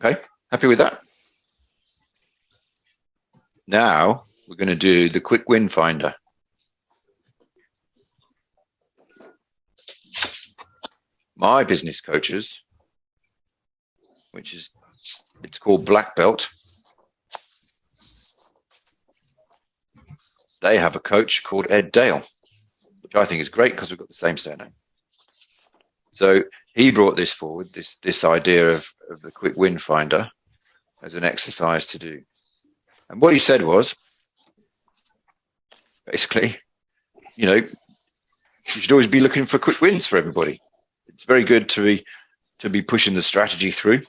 Okay, happy with that? Now we're going to do the quick win finder. My business coaches, it's called Black Belt. They have a coach called Ed Dale, which I think is great because we've got the same surname. So he brought this forward, this idea of the quick win finder as an exercise to do. And what he said was, basically, you should always be looking for quick wins for everybody. It's very good to be pushing the strategy through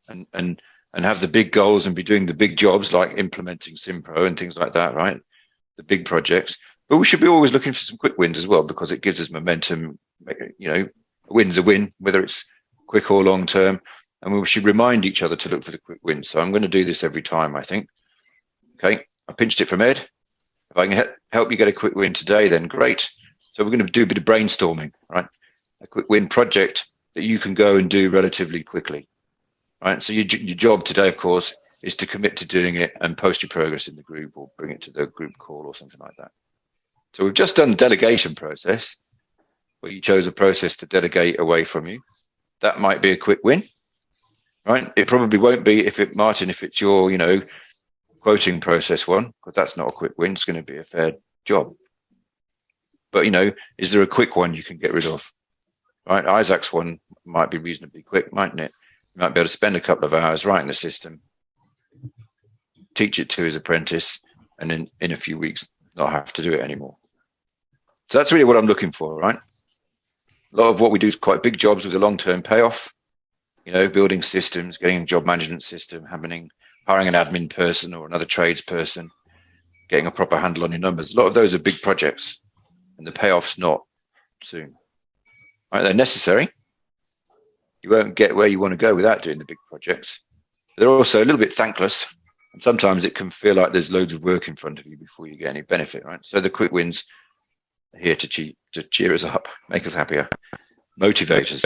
and have the big goals and be doing the big jobs like implementing Simpro and things like that, right? The big projects. But we should be always looking for some quick wins as well, because it gives us momentum. A win's a win, whether it's quick or long term. And we should remind each other to look for the quick wins. So I'm going to do this every time, I think. Okay, I pinched it from Ed. If I can help you get a quick win today, then great. So we're going to do a bit of brainstorming, right? A quick win project that you can go and do relatively quickly, right? So your job today, of course, is to commit to doing it and post your progress in the group or bring it to the group call or something like that. So we've just done the delegation process, where you chose a process to delegate away from you. That might be a quick win, right? It probably won't be if it's your, quoting process one, because that's not a quick win. It's going to be a fair job. But, is there a quick one you can get rid of, right? Isaac's one might be reasonably quick, mightn't it? You might be able to spend a couple of hours writing the system, teach it to his apprentice, and then in a few weeks, not have to do it anymore. So that's really what I'm looking for, right? A lot of what we do is quite big jobs with a long-term payoff, building systems, getting a job management system happening, hiring an admin person or another tradesperson, getting a proper handle on your numbers. A lot of those are big projects, and the payoff's not soon. Right, they're necessary. You won't get where you want to go without doing the big projects. They're also a little bit thankless, and sometimes it can feel like there's loads of work in front of you before you get any benefit, right? So the quick wins are here to cheer us up, make us happier, motivate us.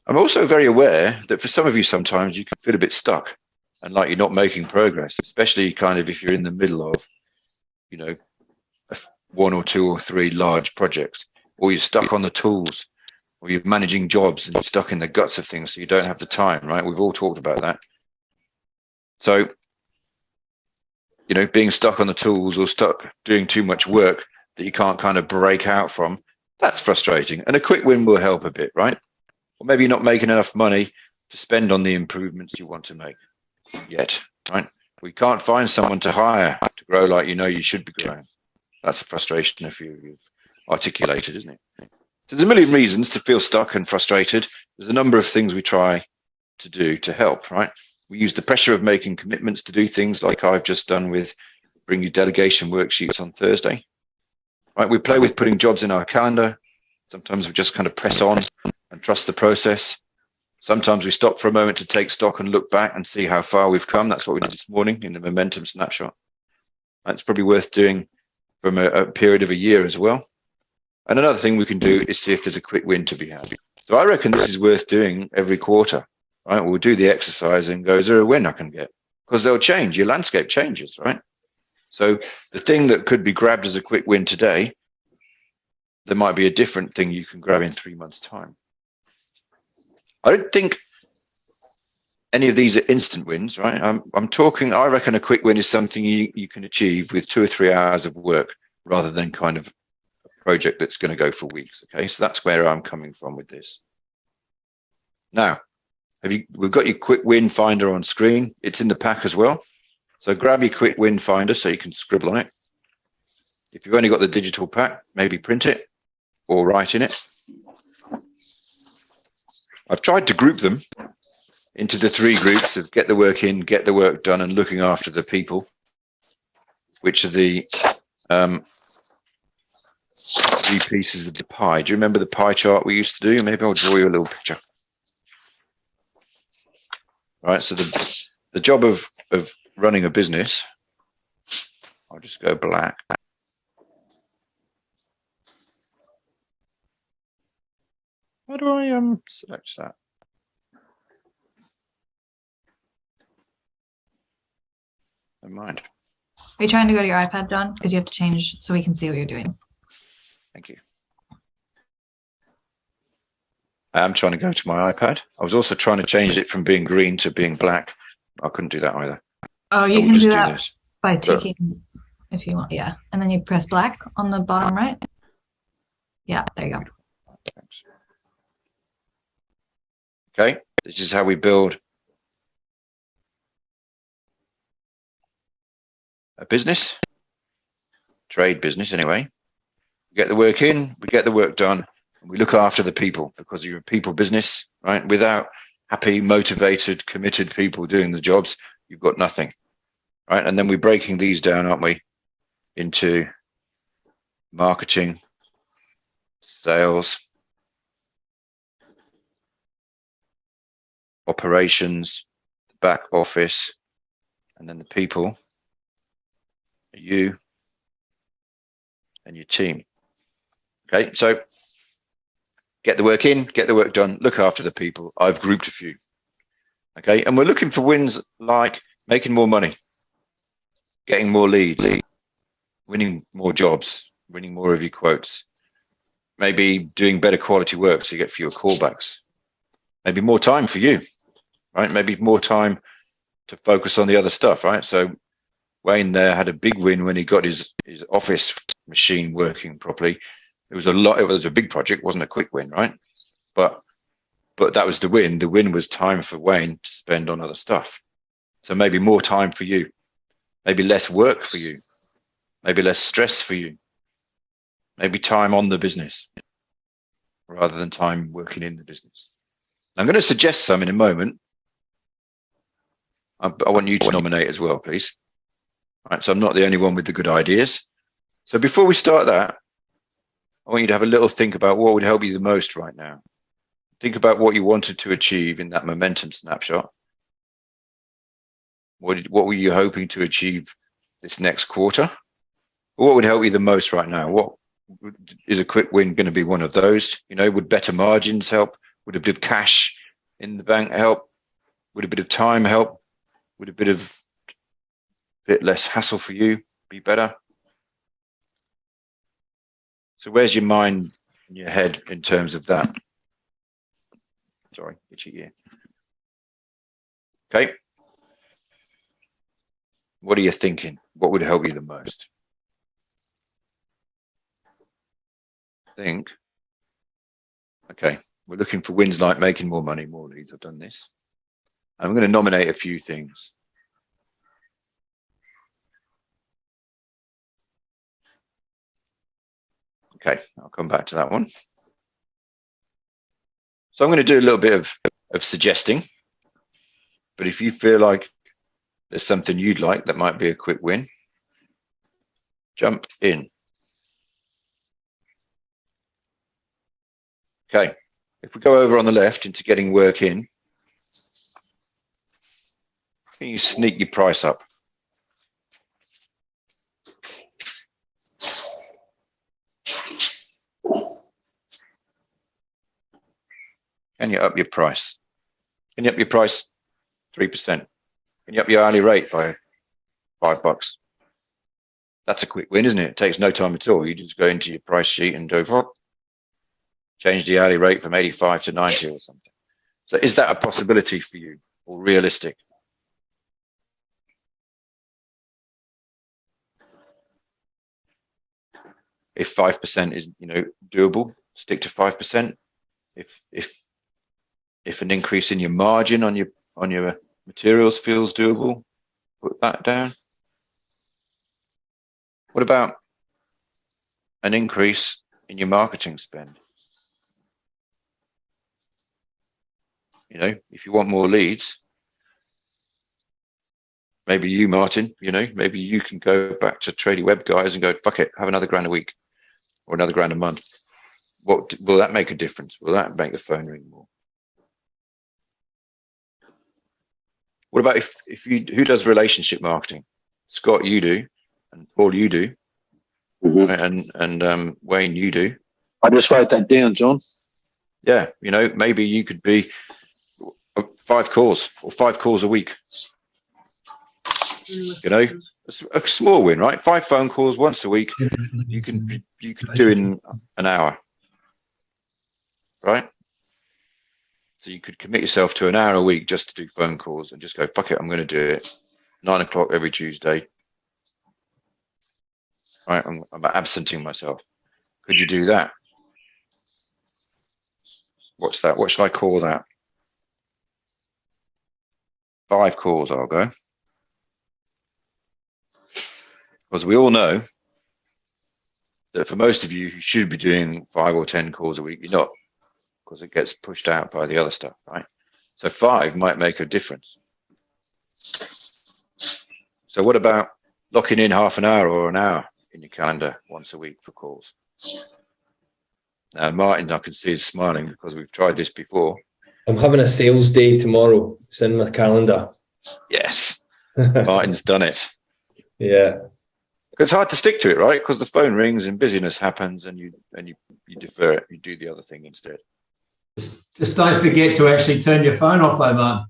I'm also very aware that for some of you, sometimes you can feel a bit stuck and like you're not making progress, especially kind of if you're in the middle of, one or two or three large projects, or you're stuck on the tools, or you're managing jobs and you're stuck in the guts of things, so you don't have the time, right? We've all talked about that. So, being stuck on the tools or stuck doing too much work that you can't kind of break out from, that's frustrating. And a quick win will help a bit, right? Or maybe you're not making enough money to spend on the improvements you want to make yet, right? We can't find someone to hire to grow like you should be growing. That's a frustration if you've articulated, isn't it? So there's a million reasons to feel stuck and frustrated. There's a number of things we try to do to help, right? We use the pressure of making commitments to do things like I've just done with bring you delegation worksheets on Thursday, right? We play with putting jobs in our calendar. Sometimes we just kind of press on and trust the process. Sometimes we stop for a moment to take stock and look back and see how far we've come. That's what we did this morning in the momentum snapshot. That's probably worth doing from a period of a year as well. And another thing we can do is see if there's a quick win to be had. So I reckon this is worth doing every quarter, right? We'll do the exercise and go, is there a win I can get? Because they'll change. Your landscape changes, right? So the thing that could be grabbed as a quick win today, there might be a different thing you can grab in 3 months' time. I don't think any of these are instant wins, right? I reckon a quick win is something you can achieve with 2 or 3 hours of work rather than kind of a project that's going to go for weeks. Okay, so that's where I'm coming from with this. Now, we've got your quick win finder on screen. It's in the pack as well. So grab your quick win finder so you can scribble on it. If you've only got the digital pack, maybe print it or write in it. I've tried to group them into the 3 groups of get the work in, get the work done, and looking after the people, which are the 3 pieces of the pie. Do you remember the pie chart we used to do? Maybe I'll draw you a little picture. Right, so the job of running a business, I'll just go black. How do I select that? Never mind. Are you trying to go to your iPad, John? Because you have to change so we can see what you're doing. Thank you. I am trying to go to my iPad. I was also trying to change it from being green to being black. I couldn't do that either. Oh, you I will can just do do that this. by ticking if you want. Yeah. And then you press black on the bottom right. Yeah, there you go. Thanks. Okay, this is how we build a business, trade business anyway. We get the work in, we get the work done, and we look after the people because you're a people business, right? Without happy, motivated, committed people doing the jobs, you've got nothing, right? And then we're breaking these down, aren't we, into marketing, sales, operations, the back office, and then the people, you and your team. Okay, so get the work in, get the work done, look after the people. I've grouped a few. Okay, and we're looking for wins like making more money, getting more leads, winning more jobs, winning more of your quotes, maybe doing better quality work so you get fewer callbacks, maybe more time for you, right? Maybe more time to focus on the other stuff, right? So Wayne there had a big win when he got his office machine working properly. It was a big project, wasn't a quick win, right? But that was the win. The win was time for Wayne to spend on other stuff. So maybe more time for you, maybe less work for you, maybe less stress for you, maybe time on the business rather than time working in the business. I'm going to suggest some in a moment. I want you to nominate as well, please. All right, so I'm not the only one with the good ideas. So before we start that, I want you to have a little think about what would help you the most right now. Think about what you wanted to achieve in that momentum snapshot. What were you hoping to achieve this next quarter? What would help you the most right now? What is a quick win going to be one of those? You know, would better margins help? Would a bit of cash in the bank help? Would a bit of time help? Would a bit less hassle for you be better? So where's your mind and your head in terms of that? Sorry, itchy ear. Okay. What are you thinking? What would help you the most? Think. Okay, we're looking for wins like making more money, more leads. I've done this. I'm going to nominate a few things. Okay, I'll come back to that one. So I'm going to do a little bit of suggesting, but if you feel like there's something you'd like that might be a quick win, jump in. Okay, if we go over on the left into getting work in, can you sneak your price up? Can you up your price? Can you up your price 3%? Can you up your hourly rate by $5? That's a quick win, isn't it? It takes no time at all. You just go into your price sheet and do change the hourly rate from 85 to 90 or something. So is that a possibility for you or realistic? If 5% is, doable, stick to 5%. If an increase in your margin on your materials feels doable, put that down. What about an increase in your marketing spend? If you want more leads, maybe you, Martin, maybe you can go back to Tradie Web guys and go, fuck it, have another grand a week or another grand a month. What will that make a difference? Will that make the phone ring more? What about who does relationship marketing? Scott, you do, and Paul, you do, and Wayne, you do. I just wrote that down, John. Yeah, maybe you could be 5 calls or 5 calls a week. You know, a small win, right? 5 phone calls once a week. You could do in an hour, right? So you could commit yourself to an hour a week just to do phone calls and just go, fuck it, I'm going to do it. 9 o'clock every Tuesday. Right, I'm absenting myself. Could you do that? What's that? What should I call that? 5 calls, I'll go. Because we all know that for most of you who should be doing 5 or 10 calls a week, you're not, because it gets pushed out by the other stuff, right? So 5 might make a difference. So what about locking in half an hour or an hour in your calendar once a week for calls? Now, Martin, I can see is smiling because we've tried this before. I'm having a sales day tomorrow. It's in my calendar. Yes, Martin's done it. Yeah. It's hard to stick to it, right? Because the phone rings and busyness happens, and you defer it. You do the other thing instead. Just don't forget to actually turn your phone off, though, man.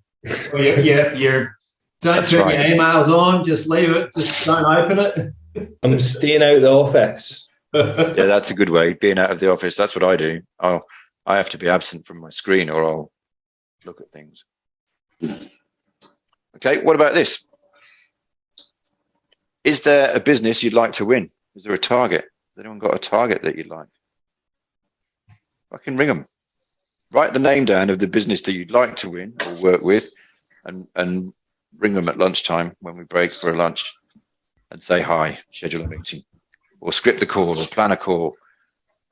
Or don't turn your emails on. Just leave it. Just don't open it. I'm staying out of the office. Yeah, that's a good way. Being out of the office. That's what I do. I have to be absent from my screen, or I'll look at things. Okay. What about this? Is there a business you'd like to win? Is there a target? Has anyone got a target that you'd like? I can ring them. Write the name down of the business that you'd like to win or work with, and ring them at lunchtime when we break for a lunch and say hi, schedule a meeting, or script the call or plan a call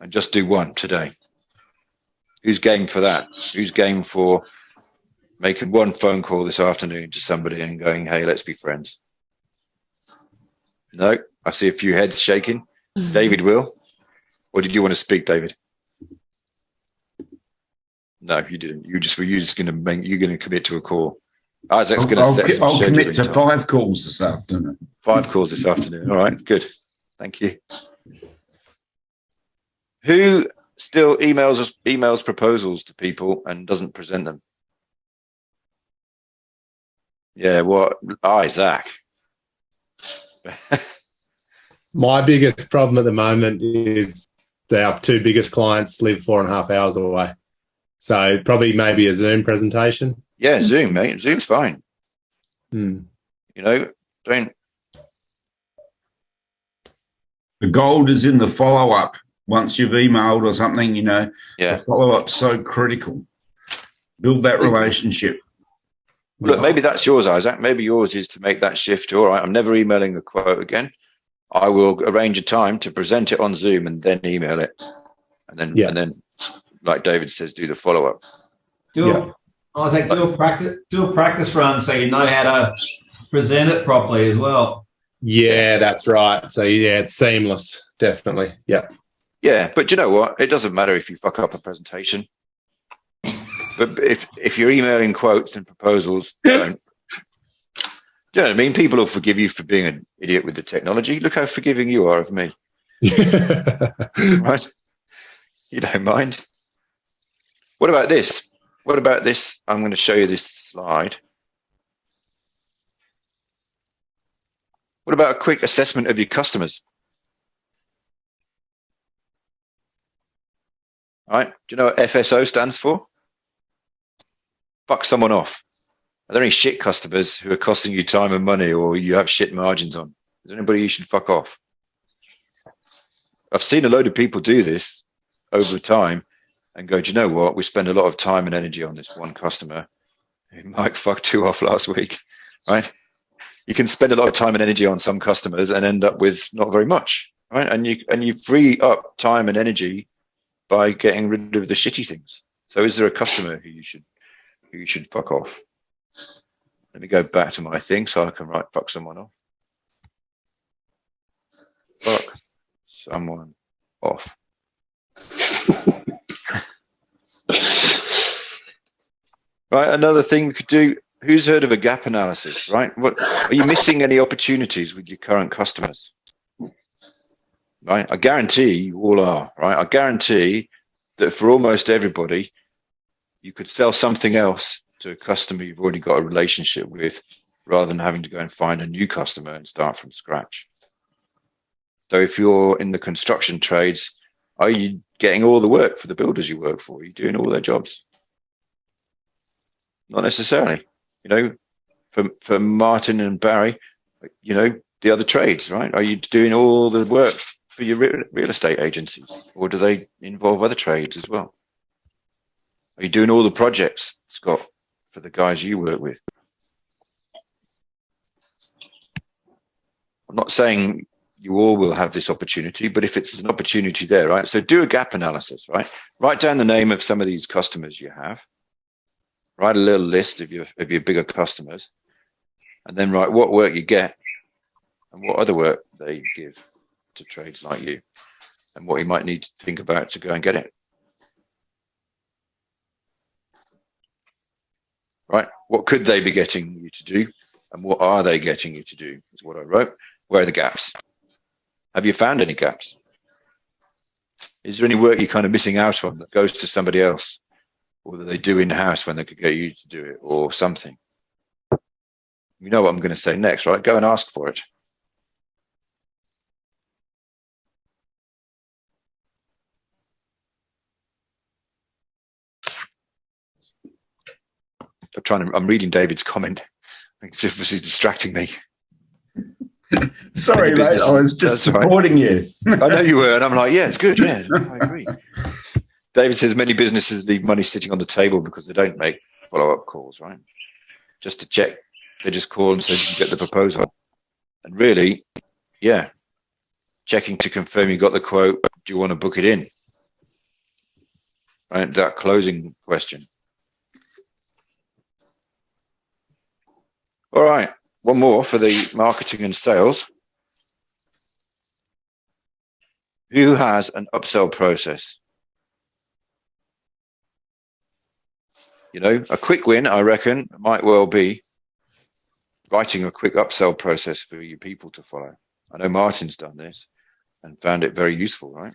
and just do one today. Who's game for that? Who's game for making one phone call this afternoon to somebody and going, hey, let's be friends? No, I see a few heads shaking. David will. Or did you want to speak, David? No, you didn't. You're just going to commit to a call. Isaac's going to set some I'll commit to time. 5 calls this afternoon. 5 calls this afternoon. All right, good. Thank you. Who still emails proposals to people and doesn't present them? Yeah, what? Isaac. My biggest problem at the moment is our 2 biggest clients live 4.5 hours away. So probably maybe a Zoom presentation. Yeah, Zoom, mate. Zoom's fine. Hmm. You know, don't. The gold is in the follow-up. Once you've emailed or something, Yeah. the follow-up's so critical. Build that relationship. Look, maybe that's yours, Isaac. Maybe yours is to make that shift. All right, I'm never emailing a quote again. I will arrange a time to present it on Zoom and then email it, and then, like David says, do the follow-up. Isaac, do a practice run so you know how to present it properly as well. Yeah, that's right. So yeah, it's seamless. Definitely. Yeah. Yeah, but you know what? It doesn't matter if you fuck up a presentation. But if you're emailing quotes and proposals, don't. Do you know what I mean? People will forgive you for being an idiot with the technology. Look how forgiving you are of me. Right? You don't mind. What about this? What about this? I'm going to show you this slide. What about a quick assessment of your customers? All right. Do you know what FSO stands for? Fuck someone off. Are there any shit customers who are costing you time and money, or you have shit margins on? Is there anybody you should fuck off? I've seen a load of people do this over time and go, do you know what? We spend a lot of time and energy on this one customer who Mike fucked 2 off last week, right? You can spend a lot of time and energy on some customers and end up with not very much, right? And you free up time and energy by getting rid of the shitty things. So is there a customer who you should fuck off? Let me go back to my thing so I can write fuck someone off. Fuck someone off. Right, another thing we could do, who's heard of a gap analysis, right? What are you missing any opportunities with your current customers? Right? I guarantee you all are, right? I guarantee that for almost everybody, you could sell something else to a customer you've already got a relationship with rather than having to go and find a new customer and start from scratch. So if you're in the construction trades, are you getting all the work for the builders you work for? Are you doing all their jobs? Not necessarily. You know, for Martin and Barry, you know, the other trades, right? Are you doing all the work for your real estate agencies, or do they involve other trades as well? Are you doing all the projects, Scott, for the guys you work with? I'm not saying you all will have this opportunity, but if it's an opportunity there, right? So do a gap analysis, right? Write down the name of some of these customers you have. Write a little list of your bigger customers, and then write what work you get and what other work they give to trades like you, and what you might need to think about to go and get it. Right? What could they be getting you to do, and what are they getting you to do is what I wrote. Where are the gaps? Have you found any gaps? Is there any work you're kind of missing out on that goes to somebody else, or that they do in-house when they could get you to do it, or something? You know what I'm going to say next, right? Go and ask for it. I'm reading David's comment. It's obviously distracting me. Sorry, mate. I was just supporting you. I know you were, and I'm like, yeah, it's good. Yeah, I agree. David says many businesses leave money sitting on the table because they don't make follow-up calls, right? Just to check. They just call and say, did you get the proposal? And really, yeah, checking to confirm you got the quote. Do you want to book it in? Right, that closing question. All right, one more for the marketing and sales. Who has an upsell process? You know, a quick win, I reckon, might well be writing a quick upsell process for your people to follow. I know Martin's done this and found it very useful, right?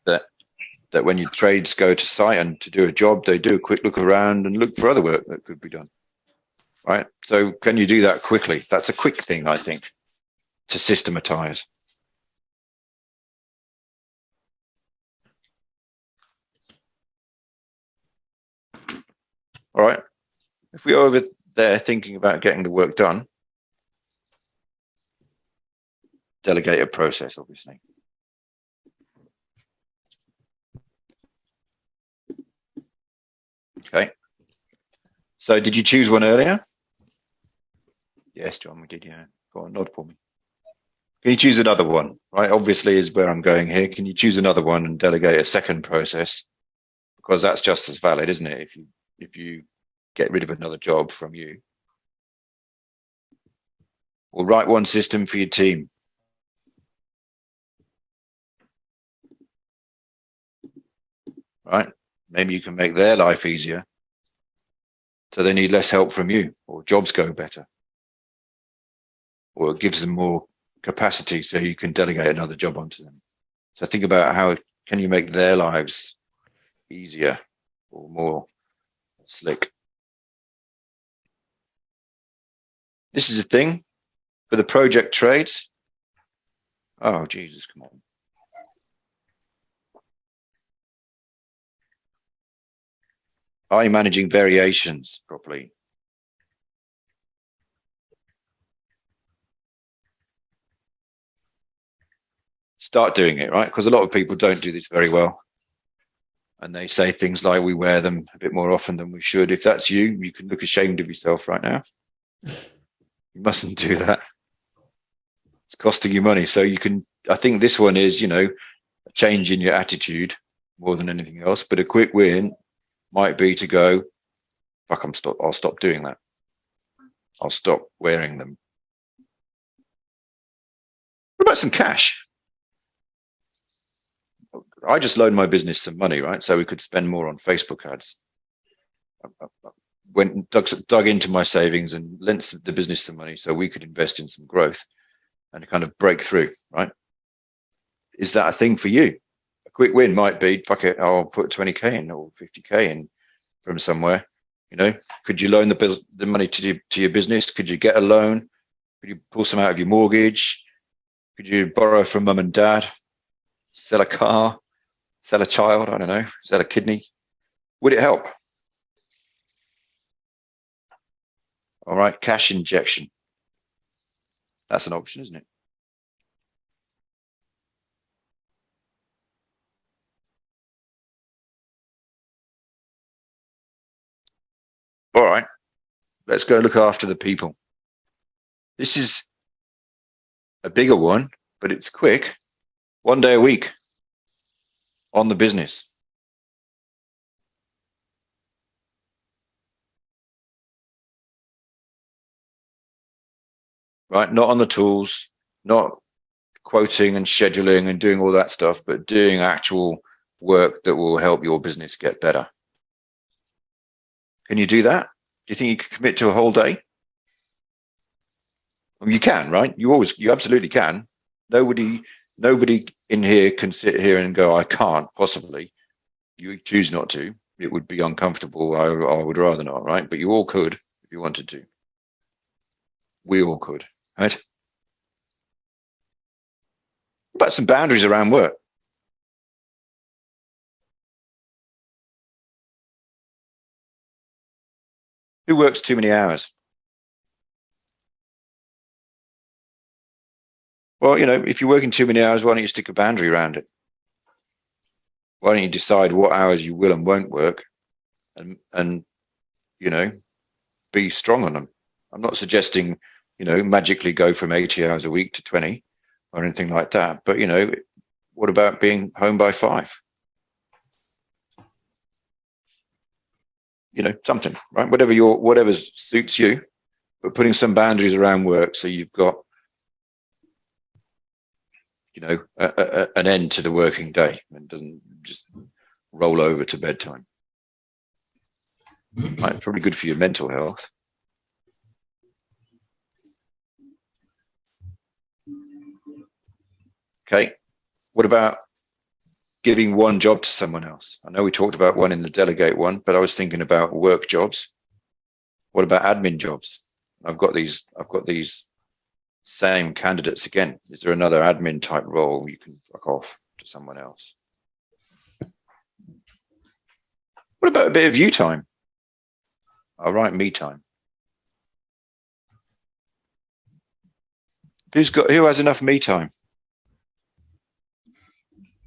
That when your trades go to site and to do a job, they do a quick look around and look for other work that could be done, right? So can you do that quickly? That's a quick thing, I think, to systematize. All right. If we're over there thinking about getting the work done, delegate a process, obviously. Okay. So did you choose one earlier? Yes, John, we did, yeah. Go on, nod for me. Can you choose another one? Right, obviously is where I'm going here. Can you choose another one and delegate a second process? Because that's just as valid, isn't it? If you get rid of another job from you. Or write one system for your team. Right? Maybe you can make their life easier, so they need less help from you, or jobs go better, or it gives them more capacity so you can delegate another job onto them. So think about how can you make their lives easier or more slick. This is a thing for the project trades. Oh, Jesus, come on. Are you managing variations properly? Start doing it, right? Because a lot of people don't do this very well. And they say things like, we wear them a bit more often than we should. If that's you, you can look ashamed of yourself right now. You mustn't do that. It's costing you money. So you can, I think this one is, you know, a change in your attitude more than anything else. But a quick win might be to go, fuck, I'll stop doing that. I'll stop wearing them. What about some cash? I just loaned my business some money, right? So we could spend more on Facebook ads. Went dug into my savings and lent the business some money so we could invest in some growth and kind of break through, right? Is that a thing for you? A quick win might be, fuck it, I'll put 20K in or 50K in from somewhere. You know, could you loan the money to your business? Could you get a loan? Could you pull some out of your mortgage? Could you borrow from mum and dad? Sell a car? Sell a child? I don't know. Sell a kidney? Would it help? All right, cash injection. That's an option, isn't it? All right, let's go look after the people. This is a bigger one, but it's quick. 1 day a week on the business. Right, not on the tools, not quoting and scheduling and doing all that stuff, but doing actual work that will help your business get better. Can you do that? Do you think you can commit to a whole day? I mean, you can, right? You absolutely can. Nobody in here can sit here and go, I can't possibly. You choose not to. It would be uncomfortable. I would rather not, right? But you all could if you wanted to. We all could, right? What about some boundaries around work? Who works too many hours? Well, you know, if you're working too many hours, why don't you stick a boundary around it? Why don't you decide what hours you will and won't work and you know, be strong on them? I'm not suggesting, you know, magically go from 80 hours a week to 20 or anything like that. But, you know, what about being home by 5? You know, something, right? Whatever suits you, but putting some boundaries around work so you've got, you know, an end to the working day and doesn't just roll over to bedtime. Right, probably good for your mental health. Okay, what about giving one job to someone else? I know we talked about one in the delegate one, but I was thinking about work jobs. What about admin jobs? I've got these same candidates again. Is there another admin type role you can fuck off to someone else? What about a bit of you time? All right, me time. Who has enough me time?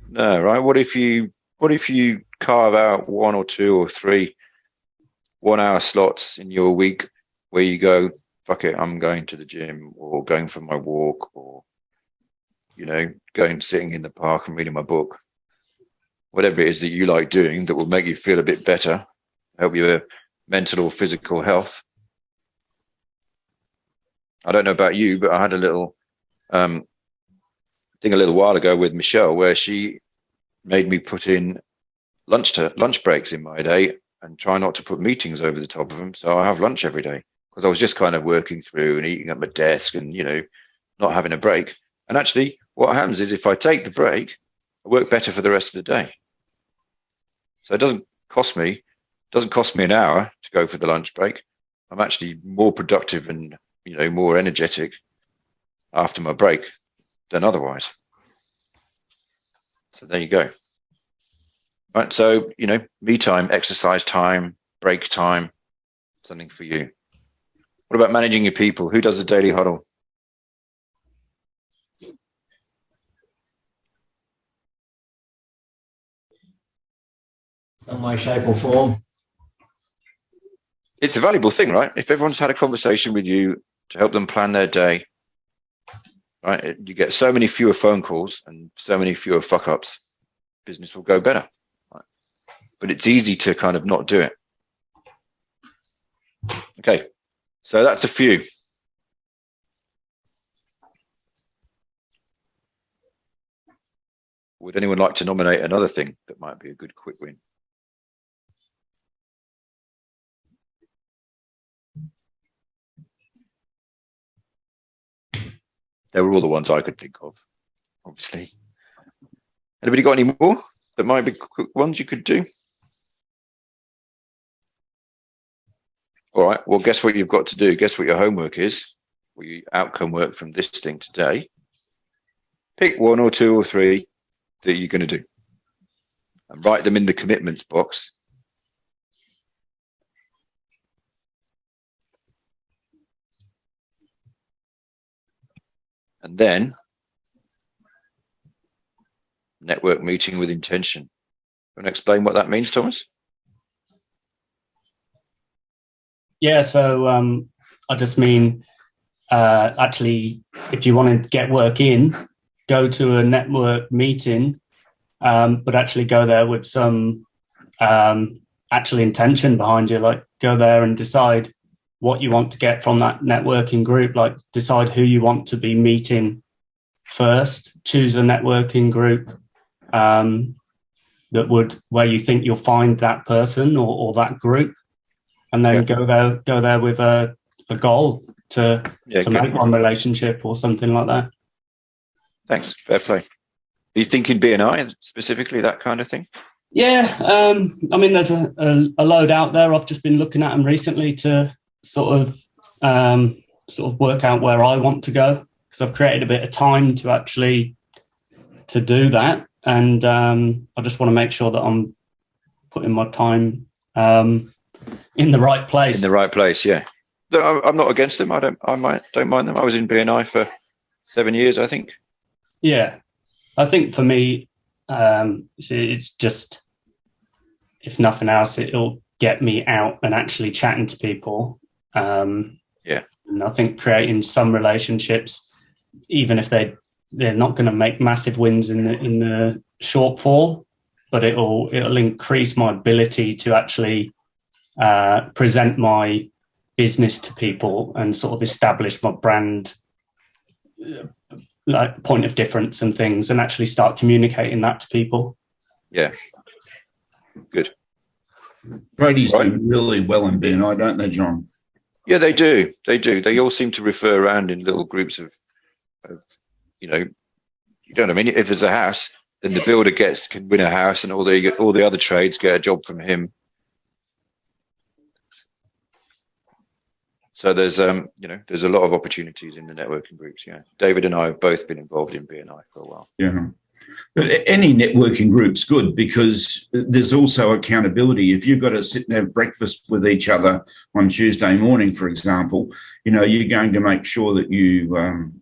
No, right? What if you carve out 1 or 2 or 3 1-hour slots in your week where you go, fuck it, I'm going to the gym or going for my walk or, you know, going sitting in the park and reading my book. Whatever it is that you like doing that will make you feel a bit better, help your mental or physical health. I don't know about you, but I had a little thing a little while ago with Michelle where she made me put in lunch breaks in my day and try not to put meetings over the top of them. So I have lunch every day because I was just kind of working through and eating at my desk and, you know, not having a break. And actually what happens is if I take the break, I work better for the rest of the day. So it doesn't cost me an hour to go for the lunch break. I'm actually more productive and, you know, more energetic after my break than otherwise. So there you go. Right, so, you know, me time, exercise time, break time, something for you. What about managing your people? Who does the daily huddle? Some way, shape, or form. It's a valuable thing, right? If everyone's had a conversation with you to help them plan their day, right, you get so many fewer phone calls and so many fewer fuck ups. Business will go better. Right? But it's easy to kind of not do it. Okay, so that's a few. Would anyone like to nominate another thing that might be a good quick win? They were all the ones I could think of, obviously. Anybody got any more that might be quick ones you could do? All right. Well, guess what you've got to do? Guess what your homework is? Or your outcome work from this thing today. Pick 1 or 2 or 3 that you're going to do and write them in the commitments box. And then network meeting with intention. You want to explain what that means, Thomas? Yeah, so I just mean actually, if you want to get work in, go to a network meeting, but actually go there with some actual intention behind you. Like go there and decide what you want to get from that networking group. Like decide who you want to be meeting first. Choose a networking group where you think you'll find that person or that group. And then go there with a goal to make one relationship or something like that. Thanks. Fair play. Are you thinking BNI specifically, that kind of thing? Yeah. I mean, there's a load out there. I've just been looking at them recently to sort of work out where I want to go, because I've created a bit of time to actually to do that. And I just want to make sure that I'm putting my time in the right place. In the right place, yeah. I'm not against them. I don't mind them. I was in BNI for 7 years, I think. Yeah, I think for me, it's just, if nothing else, it'll get me out and actually chatting to people. And I think creating some relationships, even if they're not going to make massive wins in the shortfall, but it'll increase my ability to actually present my business to people and sort of establish my brand like point of difference and things, and actually start communicating that to people. Yeah, good. Tradies do really well in BNI, don't they, John? Yeah, they do. They all seem to refer around in little groups of you know what I mean? If there's a house, then the builder can win a house, and all the other trades get a job from him. So there's there's a lot of opportunities in the networking groups. Yeah, David and I have both been involved in BNI for a while. Yeah. But any networking group's good because there's also accountability. If you've got to sit and have breakfast with each other on Tuesday morning, for example, you're going to make sure that you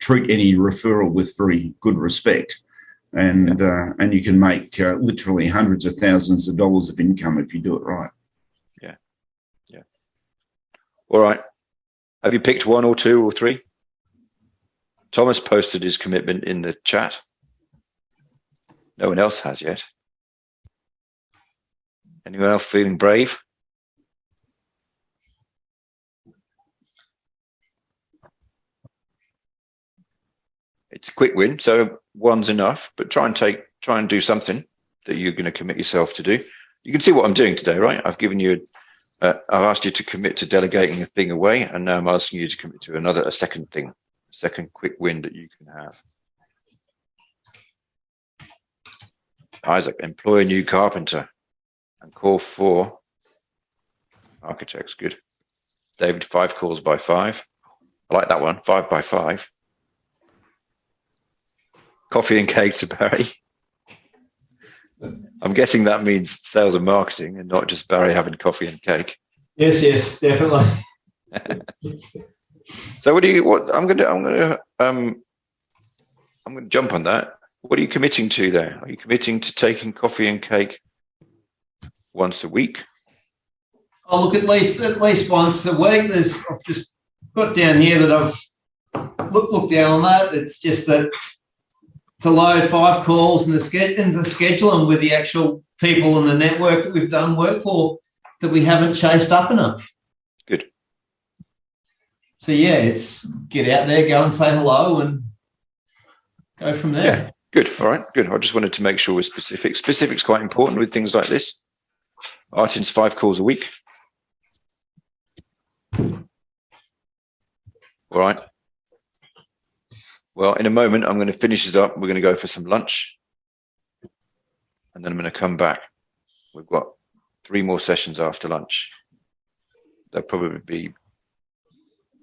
treat any referral with very good respect, and you can make literally hundreds of thousands of dollars of income if you do it right. Yeah. All right. Have you picked 1 or 2 or 3? Thomas posted his commitment in the chat. No one else has yet. Anyone else feeling brave? It's a quick win, so 1's enough, but try and do something that you're going to commit yourself to do. You can see what I'm doing today, right? I've given you I've asked you to commit to delegating a thing away, and now I'm asking you to commit to a second thing, a second quick win that you can have. Isaac, employ a new carpenter and call 4 architects. Good. David, 5 calls by 5. I like that one. 5 by 5. Coffee and cake to Barry. I'm guessing that means sales and marketing, and not just Barry having coffee and cake. Yes, definitely. So I'm going to jump on that. What are you committing to there? Are you committing to taking coffee and cake once a week? Oh, look, at least once a week. I've just got down here that I've looked down on that. It's just that to load 5 calls and to schedule them with the actual people in the network that we've done work for that we haven't chased up enough. Good. So yeah, it's get out there, go and say hello, and go from there. Yeah. Good. All right. Good. I just wanted to make sure we're specific. Specific's quite important with things like this. Martin's 5 calls a week. All right. Well, in a moment, I'm going to finish this up. We're going to go for some lunch, and then I'm going to come back. We've got 3 more sessions after lunch. they'll probably be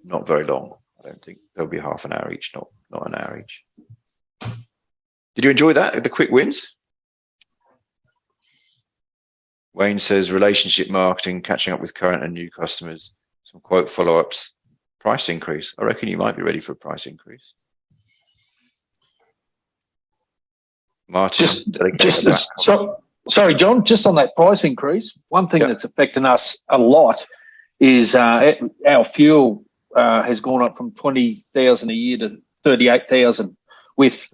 not very long. I don't think they'll be half an hour each, not an hour each. Did you enjoy that? The quick wins? Wayne says relationship marketing, catching up with current and new customers, some quote follow-ups, price increase. I reckon you might be ready for a price increase. Martin, sorry, John, just on that price increase, one thing that's affecting us a lot is our fuel has gone up from 20,000 a year to 38,000 with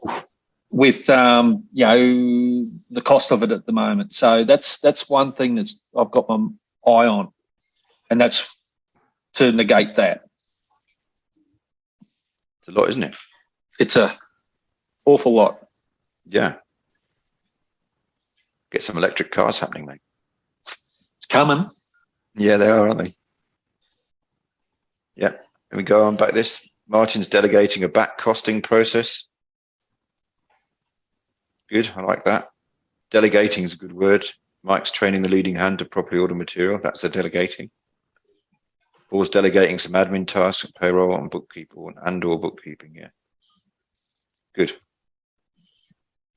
the cost of it at the moment. So that's one thing that's I've got my eye on, and that's to negate that. It's a lot, isn't it? It's a awful lot. Yeah. Get some electric cars happening, mate. It's coming. Yeah, they are, aren't they? Yeah. Let me go on back this. Martin's delegating a back costing process. Good. I like that. Delegating is a good word. Mike's training the leading hand to properly order material. That's a delegating. Paul's delegating some admin tasks, payroll and bookkeeping and or bookkeeping. Yeah. Good.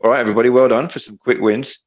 All right, everybody. Well done for some quick wins.